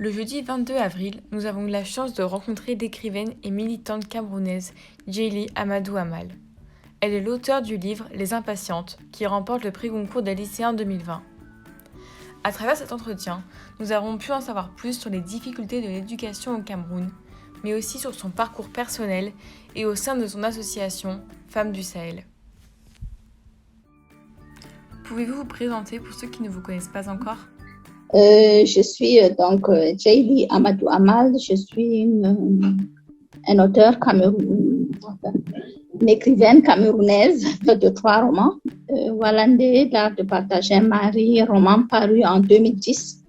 Le jeudi 22 avril, nous avons eu la chance de rencontrer l'écrivaine et militante camerounaise Djeily Amadou Amal. Elle est l'auteure du livre Les Impatientes, qui remporte le prix Goncourt des lycéens 2020. À travers cet entretien, nous avons pu en savoir plus sur les difficultés de l'éducation au Cameroun, mais aussi sur son parcours personnel et au sein de son association Femmes du Sahel. Pouvez-vous vous présenter pour ceux qui ne vous connaissent pas encore ? Je suis Djeily Amadou Amal. Je suis une auteure une écrivaine camerounaise de 3 romans. Wallandé, l'art de partager un mari, roman paru en 2010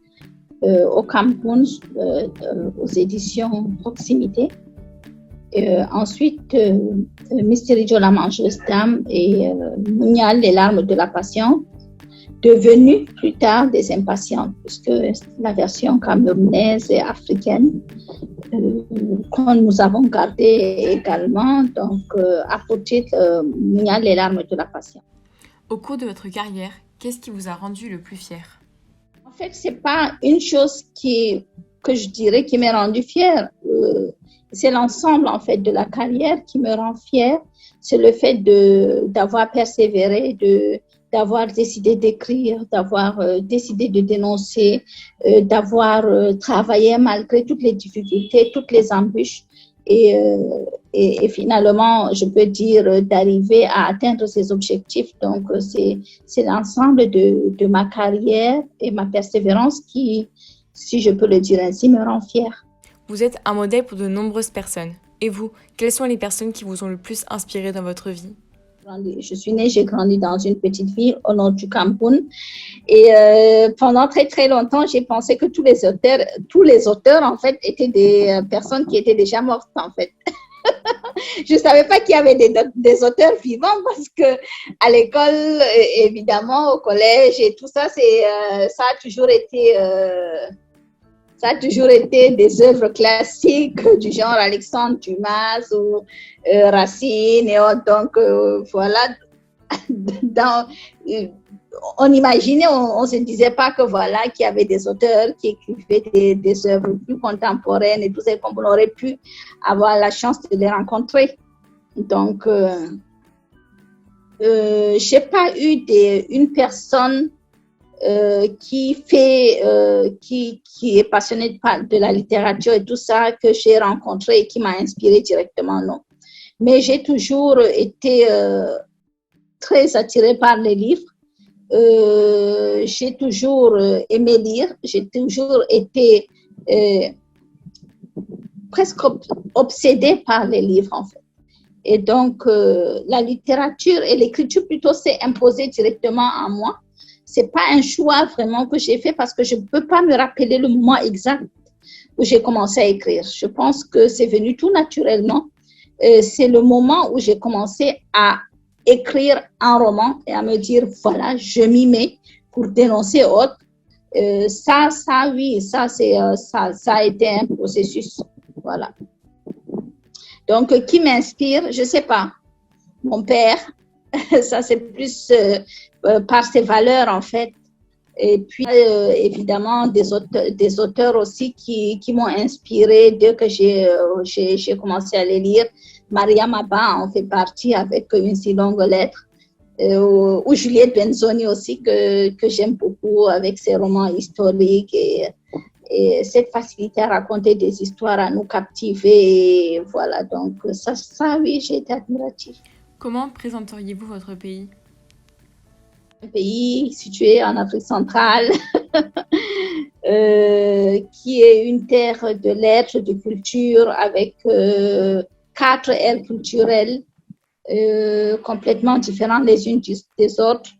au Cameroun aux éditions Proximité. Ensuite, Mystery la mangeuse d'âme et Mounial, les larmes de la passion, devenues plus tard des impatientes, puisque la version camerounaise et africaine que nous avons gardée également, à pour titre Mounial, les larmes de la passion. Au cours de votre carrière, qu'est-ce qui vous a rendu le plus fier ? En fait, c'est pas une chose que je dirais qui m'est rendue fière. C'est l'ensemble en fait de la carrière qui me rend fière. C'est le fait d'avoir persévéré, d'avoir décidé d'écrire, d'avoir décidé de dénoncer, d'avoir travaillé malgré toutes les difficultés, toutes les embûches. Et finalement, je peux dire d'arriver à atteindre ces objectifs. Donc, c'est l'ensemble de ma carrière et ma persévérance qui, si je peux le dire ainsi, me rend fière. Vous êtes un modèle pour de nombreuses personnes. Et vous, quelles sont les personnes qui vous ont le plus inspiré dans votre vie ? Je suis née, j'ai grandi dans une petite ville au nord du Cameroun. Et pendant très, très longtemps, j'ai pensé que tous les auteurs, en fait, étaient des personnes qui étaient déjà mortes, en fait. Je ne savais pas qu'il y avait des auteurs vivants parce que à l'école, évidemment, au collège et tout ça, ça a toujours été des œuvres classiques du genre Alexandre Dumas ou Racine et autres. Donc, voilà. On imaginait, on ne se disait pas que voilà, qu'il y avait des auteurs qui écrivaient des œuvres plus contemporaines et tout ça, comme on aurait pu avoir la chance de les rencontrer. Donc, je n'ai pas eu une personne qui est passionnée de la littérature et tout ça que j'ai rencontré et qui m'a inspirée directement, non. Mais j'ai toujours été très attirée par les livres. J'ai toujours aimé lire. J'ai toujours été presque obsédée par les livres, en fait. Et donc, la littérature et l'écriture plutôt s'est imposée directement à moi. C'est pas un choix vraiment que j'ai fait parce que je ne peux pas me rappeler le moment exact où j'ai commencé à écrire. Je pense que c'est venu tout naturellement. C'est le moment où j'ai commencé à écrire un roman et à me dire, voilà, je m'y mets pour dénoncer autre. Ça a été un processus. Voilà. Donc, qui m'inspire? Je ne sais pas. Mon père, ça c'est plus par ses valeurs en fait. Et puis, évidemment, des auteurs aussi qui m'ont inspirée dès que j'ai commencé à les lire. Mariam Abba en fait partie avec Une si longue lettre. Ou Juliette Benzoni aussi, que j'aime beaucoup avec ses romans historiques et cette facilité à raconter des histoires, à nous captiver. Et voilà, donc ça oui, j'ai été admirative. Comment présenteriez-vous votre pays ? Un pays situé en Afrique centrale, qui est une terre de lettres, de culture, avec 4 aires culturelles complètement différentes les unes des autres.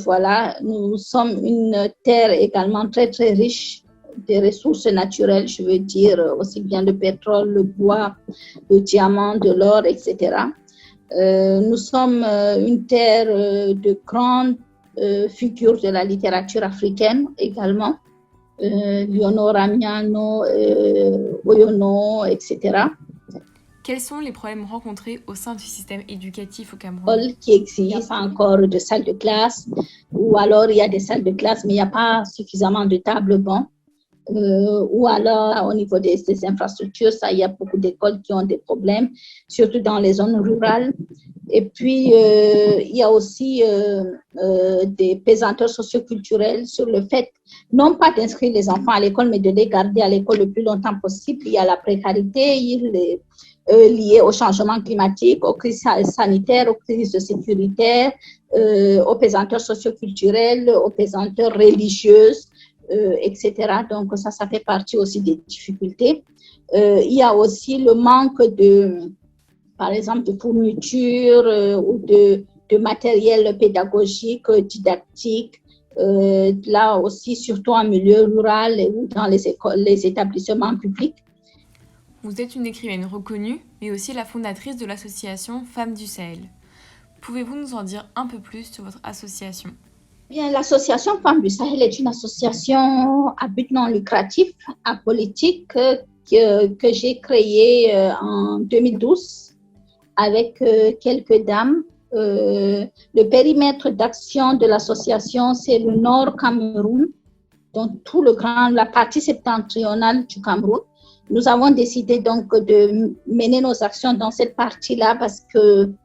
Voilà, nous sommes une terre également très, très riche des ressources naturelles, je veux dire, aussi bien le pétrole, le bois, le diamant, de l'or, etc. Nous sommes une terre de grandes figures de la littérature africaine également, Liono Ramiano, Oyono, etc. Quels sont les problèmes rencontrés au sein du système éducatif au Cameroun ? Qui existe, il n'y a pas encore de salle de classe, ou alors il y a des salles de classe, mais il n'y a pas suffisamment de tables bancs. ou alors au niveau des infrastructures, ça, il y a beaucoup d'écoles qui ont des problèmes, surtout dans les zones rurales. Et puis, il y a aussi des pesanteurs socioculturels sur le fait, non pas d'inscrire les enfants à l'école, mais de les garder à l'école le plus longtemps possible. Il y a la précarité liée au changement climatique, aux crises sanitaires, aux crises sécuritaires, aux pesanteurs socioculturels, aux pesanteurs religieuses, etc. Donc, ça fait partie aussi des difficultés. Il y a aussi le manque par exemple, de fournitures ou de matériel pédagogique, didactique. Là aussi, surtout en milieu rural ou dans les écoles, les établissements publics. Vous êtes une écrivaine reconnue, mais aussi la fondatrice de l'association Femmes du Sahel. Pouvez-vous nous en dire un peu plus sur votre association? Bien, l'association Femmes du Sahel est une association à but non lucratif, apolitique, que j'ai créée en 2012 avec quelques dames. Le périmètre d'action de l'association, c'est le Nord Cameroun, donc la partie septentrionale du Cameroun. Nous avons décidé donc de mener nos actions dans cette partie-là parce qu'il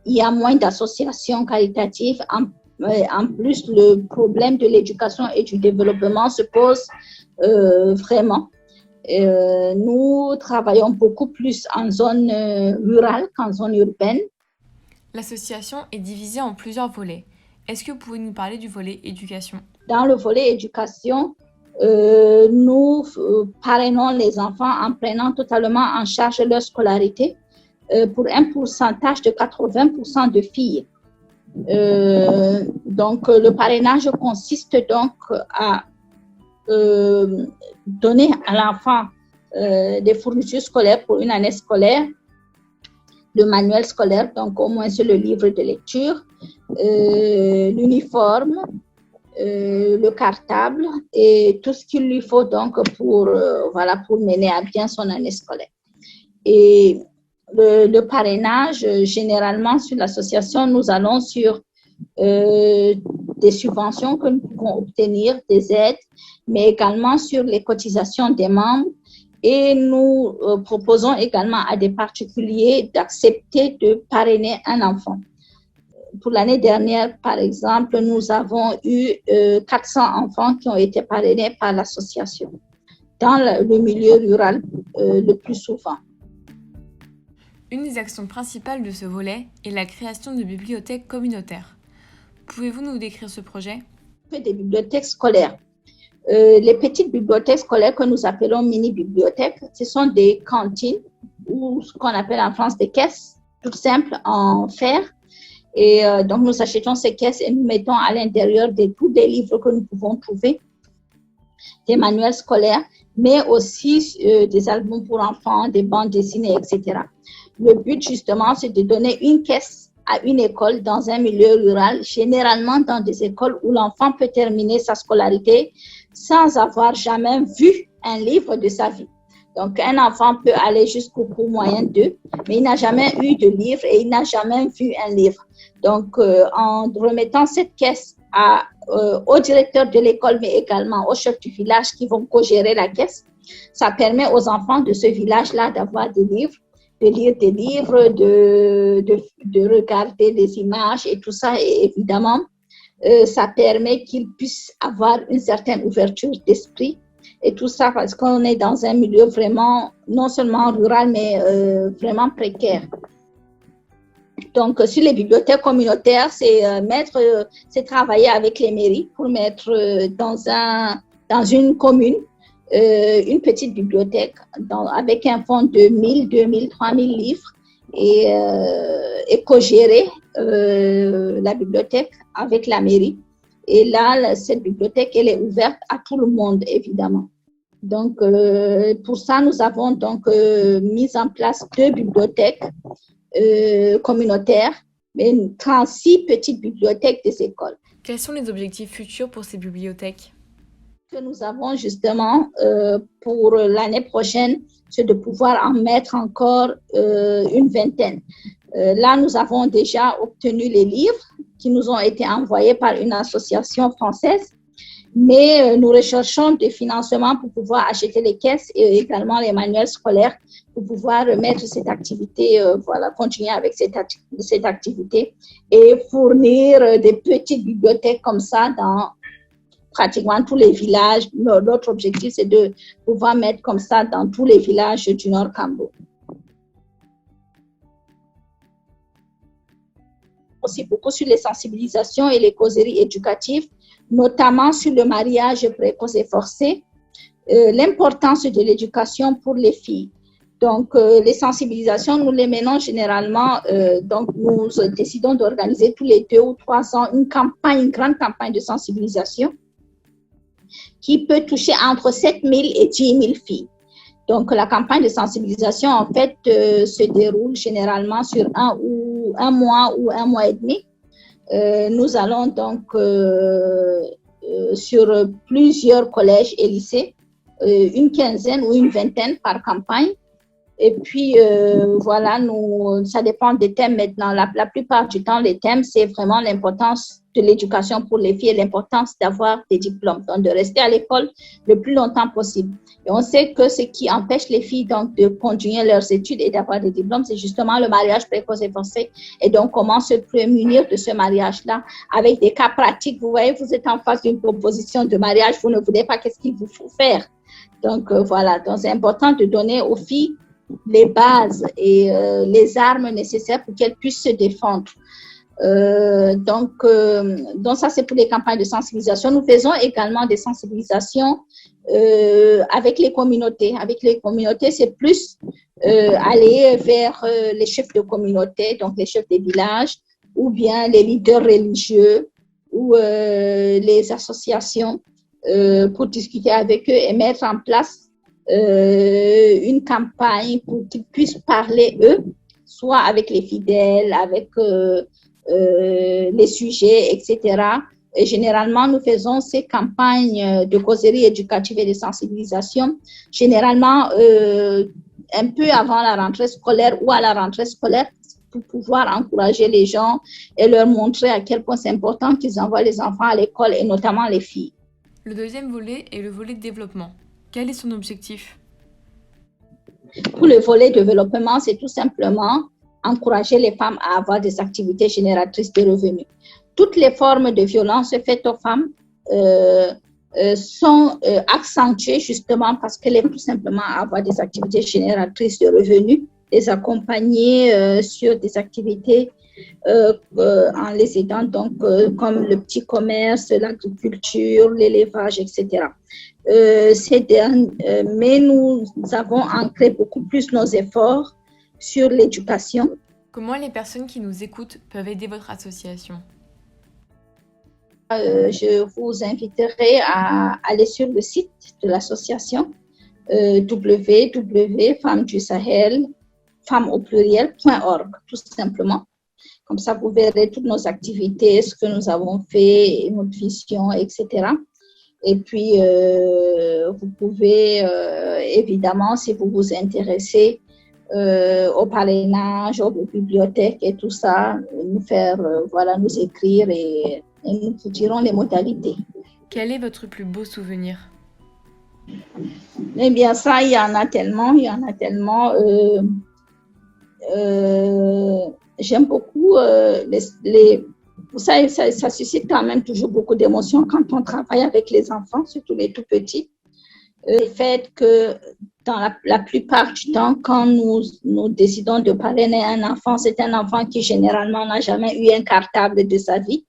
y a moins d'associations caritatives. En plus, le problème de l'éducation et du développement se pose vraiment. Nous travaillons beaucoup plus en zone rurale qu'en zone urbaine. L'association est divisée en plusieurs volets. Est-ce que vous pouvez nous parler du volet éducation? Dans le volet éducation, nous parrainons les enfants en prenant totalement en charge leur scolarité pour un pourcentage de 80% de filles. Donc, le parrainage consiste donc à donner à l'enfant des fournitures scolaires pour une année scolaire, le manuel scolaire, donc au moins c'est le livre de lecture, l'uniforme, le cartable et tout ce qu'il lui faut donc pour mener à bien son année scolaire. Et le parrainage, généralement sur l'association, nous allons sur des subventions que nous pouvons obtenir, des aides, mais également sur les cotisations des membres. Et nous proposons également à des particuliers d'accepter de parrainer un enfant. Pour l'année dernière, par exemple, nous avons eu 400 enfants qui ont été parrainés par l'association dans le milieu rural le plus souvent. Une des actions principales de ce volet est la création de bibliothèques communautaires. Pouvez-vous nous décrire ce projet? Des bibliothèques scolaires. Les petites bibliothèques scolaires que nous appelons mini-bibliothèques, ce sont des cantines ou ce qu'on appelle en France des caisses, toutes simples en fer. Et donc, nous achetons ces caisses et nous mettons à l'intérieur de tous les livres que nous pouvons trouver, des manuels scolaires, mais aussi des albums pour enfants, des bandes dessinées, etc. Le but, justement, c'est de donner une caisse à une école dans un milieu rural, généralement dans des écoles où l'enfant peut terminer sa scolarité sans avoir jamais vu un livre de sa vie. Donc, un enfant peut aller jusqu'au cours moyen 2, mais il n'a jamais eu de livre et il n'a jamais vu un livre. Donc, en remettant cette caisse au directeur de l'école, mais également au chef du village qui vont co-gérer la caisse, ça permet aux enfants de ce village-là d'avoir des livres, de lire des livres, de regarder des images et tout ça. Et évidemment, ça permet qu'ils puissent avoir une certaine ouverture d'esprit. Et tout ça parce qu'on est dans un milieu vraiment, non seulement rural, mais vraiment précaire. Donc, sur les bibliothèques communautaires, c'est travailler avec les mairies pour mettre dans une commune une petite bibliothèque avec un fonds de 1000, 2000, 3000 livres et co-gérer la bibliothèque avec la mairie. Et là, cette bibliothèque, elle est ouverte à tout le monde, évidemment. Donc, pour ça, nous avons donc mis en place 2 bibliothèques communautaires, mais 36 petites bibliothèques des écoles. Quels sont les objectifs futurs pour ces bibliothèques? Que nous avons justement pour l'année prochaine, c'est de pouvoir en mettre encore une vingtaine. Là, nous avons déjà obtenu les livres qui nous ont été envoyés par une association française Mais nous recherchons des financements pour pouvoir acheter les caisses et également les manuels scolaires pour pouvoir remettre cette activité, continuer avec cette activité et fournir des petites bibliothèques comme ça dans pratiquement tous les villages. Notre objectif, c'est de pouvoir mettre comme ça dans tous les villages du Nord Cambo. Aussi beaucoup sur les sensibilisations et les causeries éducatives, notamment sur le mariage précoce et forcé, l'importance de l'éducation pour les filles. Donc, les sensibilisations, nous les menons généralement, donc nous décidons d'organiser tous les 2 ou 3 ans une grande campagne de sensibilisation qui peut toucher entre 7 000 et 10 000 filles. Donc, la campagne de sensibilisation, en fait, se déroule généralement sur un mois ou un mois et demi. Nous allons donc sur plusieurs collèges et lycées, une quinzaine ou une vingtaine par campagne. Et puis, voilà, ça dépend des thèmes maintenant. La plupart du temps, les thèmes, c'est vraiment l'importance de l'éducation pour les filles et l'importance d'avoir des diplômes, donc de rester à l'école le plus longtemps possible. Et on sait que ce qui empêche les filles donc de continuer leurs études et d'avoir des diplômes, c'est justement le mariage précoce et forcé. Et donc, comment se prémunir de ce mariage-là avec des cas pratiques. Vous voyez, vous êtes en face d'une proposition de mariage, vous ne voulez pas, qu'est-ce qu'il vous faut faire? Donc, voilà. Donc, c'est important de donner aux filles les bases et les armes nécessaires pour qu'elles puissent se défendre. Donc, ça, c'est pour les campagnes de sensibilisation. Nous faisons également des sensibilisations avec les communautés. Avec les communautés, c'est plus aller vers les chefs de communauté, donc les chefs des villages, ou bien les leaders religieux, ou les associations, pour discuter avec eux et mettre en place une campagne pour qu'ils puissent parler, eux, soit avec les fidèles, avec les sujets, etc. Et généralement, nous faisons ces campagnes de causerie éducative et de sensibilisation, généralement un peu avant la rentrée scolaire ou à la rentrée scolaire, pour pouvoir encourager les gens et leur montrer à quel point c'est important qu'ils envoient les enfants à l'école et notamment les filles. Le deuxième volet est le volet de développement. Quel est son objectif? Pour le volet développement, c'est tout simplement encourager les femmes à avoir des activités génératrices de revenus. Toutes les formes de violence faites aux femmes sont accentuées justement parce qu'elles aiment tout simplement avoir des activités génératrices de revenus, les accompagner sur des activités en les aidant, donc comme le petit commerce, l'agriculture, l'élevage, etc. Mais nous avons ancré beaucoup plus nos efforts sur l'éducation. Comment les personnes qui nous écoutent peuvent aider votre association? Je vous inviterai à aller sur le site de l'association www.femmesdusahel, femmes.org, tout simplement. Comme ça, vous verrez toutes nos activités, ce que nous avons fait, notre vision, etc. Et puis, vous pouvez, évidemment, si vous vous intéressez au parrainage, aux bibliothèques et tout ça, nous écrire et nous vous dirons les modalités. Quel est votre plus beau souvenir? Eh bien, ça, il y en a tellement. J'aime beaucoup vous savez, ça suscite quand même toujours beaucoup d'émotions quand on travaille avec les enfants, surtout les tout petits. Le fait que dans la plupart du temps, quand nous décidons de parrainer un enfant, c'est un enfant qui généralement n'a jamais eu un cartable de sa vie.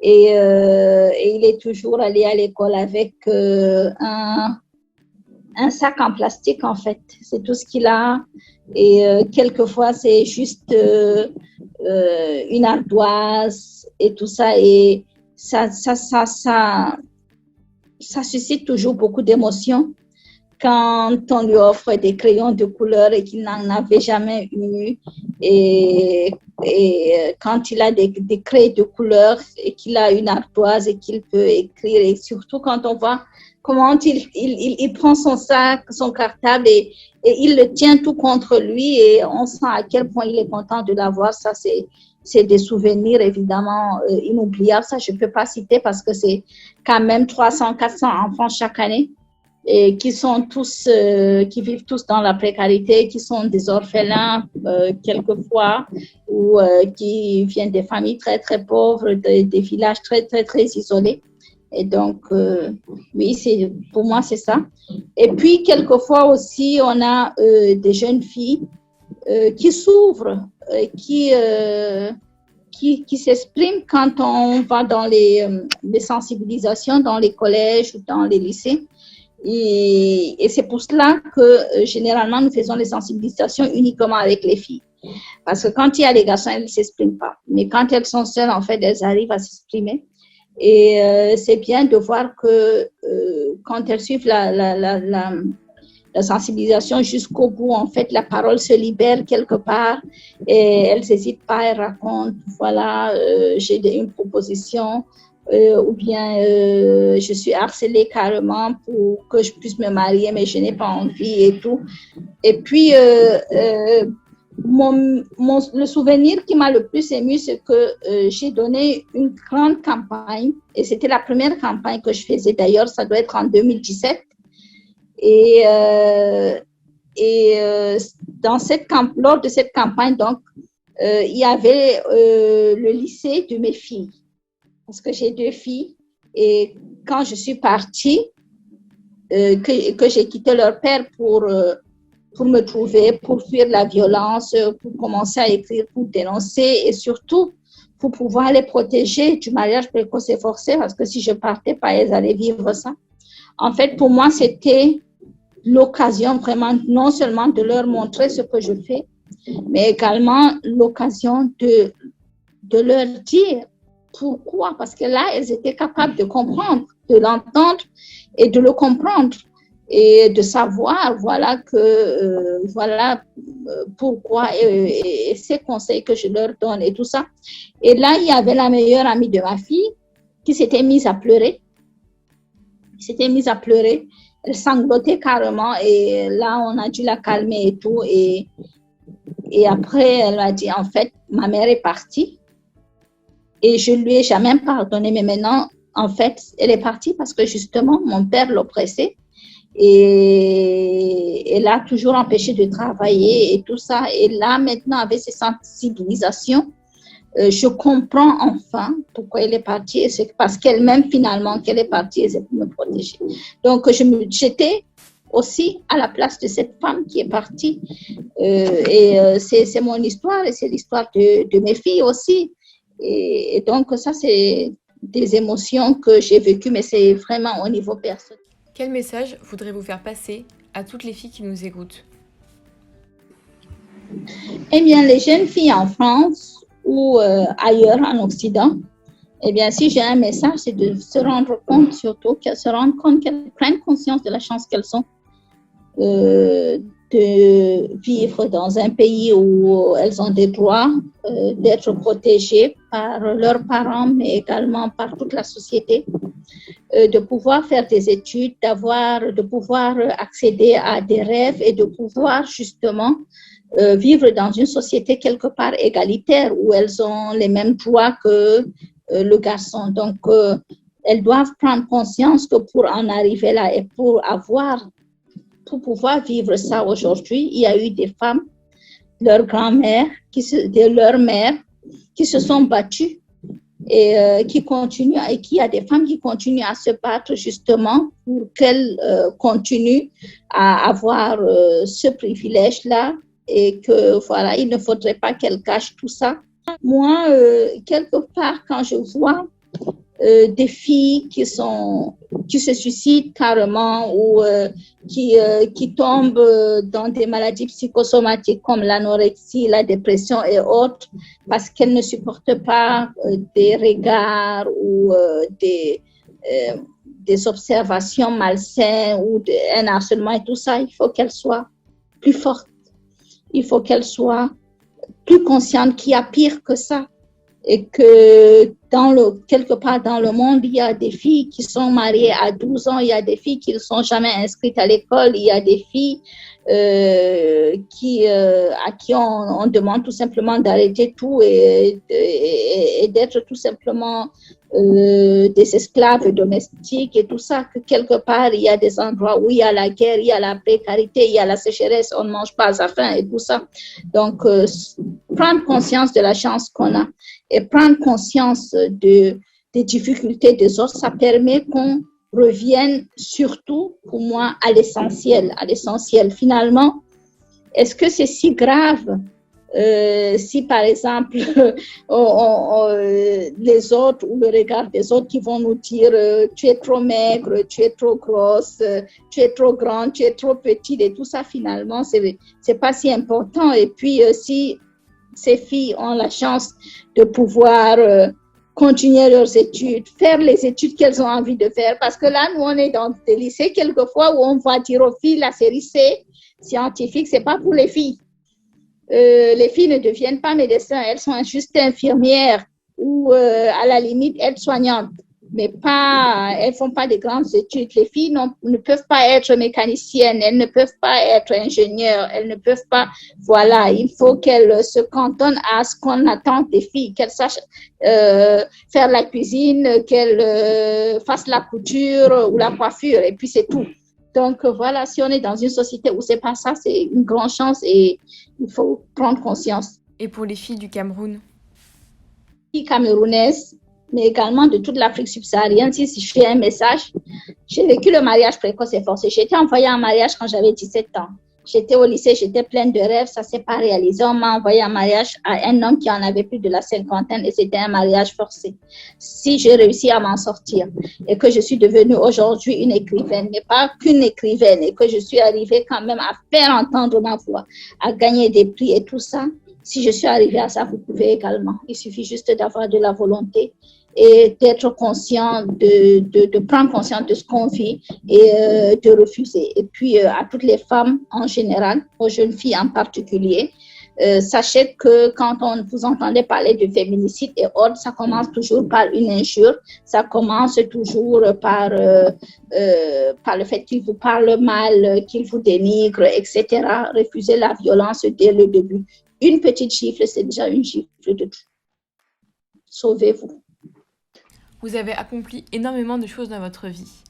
Et il est toujours allé à l'école avec un sac en plastique, en fait. C'est tout ce qu'il a. Et quelquefois, c'est juste une ardoise et tout ça. Et ça suscite toujours beaucoup d'émotions quand on lui offre des crayons de couleur et qu'il n'en avait jamais eu. Et quand il a des crayons de couleur et qu'il a une ardoise et qu'il peut écrire. Et surtout quand on voit comment il prend son sac, son cartable et il le tient tout contre lui et on sent à quel point il est content de l'avoir. Ça, c'est des souvenirs évidemment inoubliables. Ça, je ne peux pas citer parce que c'est quand même 300, 400 enfants chaque année et qui sont tous, qui vivent tous dans la précarité, qui sont des orphelins quelquefois ou qui viennent des familles très, très pauvres, des villages très, très, très isolés. Et donc, oui, pour moi, c'est ça. Et puis, quelquefois aussi, on a des jeunes filles qui s'ouvrent, qui s'expriment quand on va dans les sensibilisations, dans les collèges ou dans les lycées. Et c'est pour cela que généralement, nous faisons les sensibilisations uniquement avec les filles. Parce que quand il y a les garçons, elles ne s'expriment pas. Mais quand elles sont seules, en fait, elles arrivent à s'exprimer. Et c'est bien de voir que quand elles suivent la sensibilisation jusqu'au bout, en fait, la parole se libère quelque part et elles n'hésitent pas, elles racontent, voilà, j'ai une proposition ou bien je suis harcelée carrément pour que je puisse me marier, mais je n'ai pas envie et tout. Et puis, le souvenir qui m'a le plus ému, c'est que j'ai donné une grande campagne et c'était la première campagne que je faisais d'ailleurs, ça doit être en 2017. Et lors de cette campagne, donc, il y avait le lycée de mes filles. Parce que j'ai 2 filles. Et quand je suis partie, que j'ai quitté leur père pour me trouver, pour fuir la violence, pour commencer à écrire, pour dénoncer et surtout pour pouvoir les protéger du mariage précoce et forcé. Parce que si je ne partais pas, elles allaient vivre ça. En fait, pour moi, c'était l'occasion vraiment non seulement de leur montrer ce que je fais, mais également l'occasion de leur dire pourquoi. Parce que là, elles étaient capables de comprendre, de l'entendre et de le comprendre et de savoir, voilà, pourquoi et ces conseils que je leur donne et tout ça. Et là, il y avait la meilleure amie de ma fille qui s'était mise à pleurer. Elle sanglotait carrément et là, on a dû la calmer et tout. Et après, elle m'a dit, en fait, ma mère est partie et je ne lui ai jamais pardonné. Mais maintenant, en fait, elle est partie parce que justement, mon père l'oppressait et elle a toujours empêché de travailler et tout ça. Et là, maintenant, avec ces sensibilisations, je comprends enfin pourquoi elle est partie et c'est parce qu'elle-même finalement qu'elle est partie et c'est pour me protéger. Donc j'étais aussi à la place de cette femme qui est partie c'est mon histoire et c'est l'histoire de mes filles aussi et donc ça c'est des émotions que j'ai vécues mais c'est vraiment au niveau personnel. Quel message voudrez-vous faire passer à toutes les filles qui nous écoutent? Eh bien les jeunes filles en France ou ailleurs en Occident, eh bien, si j'ai un message, c'est de se rendre compte surtout, qu'elles se rendent compte, qu'elles prennent conscience de la chance qu'elles ont de vivre dans un pays où elles ont des droits, d'être protégées par leurs parents, mais également par toute la société, de pouvoir faire des études, de pouvoir accéder à des rêves et de pouvoir justement vivre dans une société quelque part égalitaire où elles ont les mêmes droits que le garçon. Donc, elles doivent prendre conscience que pour en arriver là et pour pouvoir vivre ça aujourd'hui, il y a eu des femmes, leurs grand-mères, leurs mères, qui se sont battues et qui continuent, et qu'il y a des femmes qui continuent à se battre justement pour qu'elles continuent à avoir ce privilège-là et que voilà, il ne faudrait pas qu'elles cachent tout ça. Moi, quelque part, quand je vois des filles qui se suicident carrément ou qui tombent dans des maladies psychosomatiques comme l'anorexie, la dépression et autres, parce qu'elles ne supportent pas des regards ou des observations malsaines ou un harcèlement et tout ça, il faut qu'elles soient plus fortes. Il faut qu'elles soient plus conscientes qu'il y a pire que ça. et que quelque part dans le monde, il y a des filles qui sont mariées à 12 ans, il y a des filles qui ne sont jamais inscrites à l'école, il y a des filles à qui on demande tout simplement d'arrêter tout et d'être tout simplement des esclaves domestiques et tout ça, que quelque part, il y a des endroits où il y a la guerre, il y a la précarité, il y a la sécheresse, on ne mange pas à faim et tout ça. Donc, prendre conscience de la chance qu'on a et prendre conscience des difficultés des autres, ça permet qu'on revienne surtout, pour moi, à l'essentiel. À l'essentiel, finalement, est-ce que c'est si grave si, par exemple, les autres ou le regard des autres qui vont nous dire tu es trop maigre, tu es trop grosse, tu es trop grande, tu es trop petite et tout ça, finalement, c'est pas si important. Et puis, si ces filles ont la chance de pouvoir continuer leurs études, faire les études qu'elles ont envie de faire. Parce que là, nous, on est dans des lycées quelquefois où on va dire aux filles, la série C, scientifique, c'est pas pour les filles. Les filles ne deviennent pas médecins, elles sont juste infirmières ou à la limite aides-soignantes, mais pas, elles font pas de grandes études. Les filles ne peuvent pas être mécaniciennes, elles ne peuvent pas être ingénieures, elles ne peuvent pas, voilà, il faut qu'elles se cantonnent à ce qu'on attend des filles, qu'elles sachent faire la cuisine, qu'elles fassent la couture ou la coiffure, et puis c'est tout. Donc voilà, si on est dans une société où c'est pas ça, c'est une grande chance et il faut prendre conscience. Et pour les filles du Cameroun? Filles camerounaises, mais également de toute l'Afrique subsaharienne, si je fais un message, j'ai vécu le mariage précoce et forcé. J'ai été envoyée en mariage quand j'avais 17 ans. J'étais au lycée, j'étais pleine de rêves, ça s'est pas réalisé. On m'a envoyé en mariage à un homme qui en avait plus de la cinquantaine et c'était un mariage forcé. Si j'ai réussi à m'en sortir et que je suis devenue aujourd'hui une écrivaine, mais pas qu'une écrivaine, et que je suis arrivée quand même à faire entendre ma voix, à gagner des prix et tout ça, si je suis arrivée à ça, vous pouvez également. Il suffit juste d'avoir de la volonté et d'être conscient, de prendre conscience de ce qu'on vit et de refuser. Et puis, à toutes les femmes en général, aux jeunes filles en particulier, sachez que quand vous entendez parler de féminicide et autres, ça commence toujours par une injure, ça commence toujours par le fait qu'ils vous parlent mal, qu'ils vous dénigrent, etc. Refusez la violence dès le début. Une petite gifle, c'est déjà une gifle de tout. Sauvez-vous. Vous avez accompli énormément de choses dans votre vie.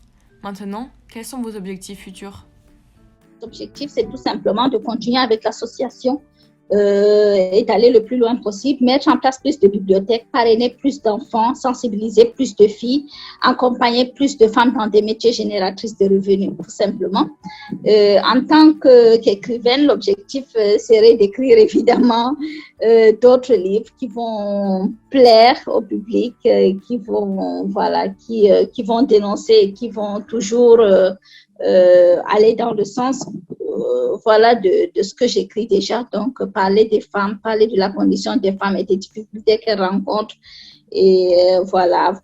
Maintenant, quels sont vos objectifs futurs? L'objectif, c'est tout simplement de continuer avec l'association et d'aller le plus loin possible, mettre en place plus de bibliothèques, parrainer plus d'enfants, sensibiliser plus de filles, accompagner plus de femmes dans des métiers génératrices de revenus, tout simplement. En tant qu'écrivaine, l'objectif serait d'écrire évidemment d'autres livres qui vont plaire au public, qui vont dénoncer et qui vont toujours aller dans le sens de ce que j'écris déjà. Donc, parler des femmes, parler de la condition des femmes et des difficultés qu'elles rencontrent. Et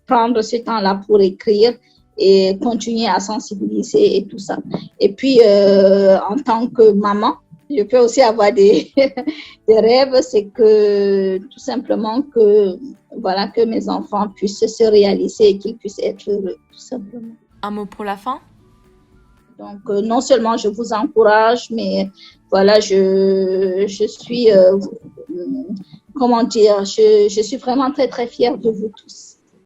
prendre ce temps-là pour écrire et continuer à sensibiliser et tout ça. Et puis, en tant que maman, je peux aussi avoir des rêves, c'est que tout simplement que mes enfants puissent se réaliser et qu'ils puissent être heureux, tout simplement. Un mot pour la fin? Donc, non seulement je vous encourage, mais voilà, je suis, je suis vraiment très, très fière de vous tous.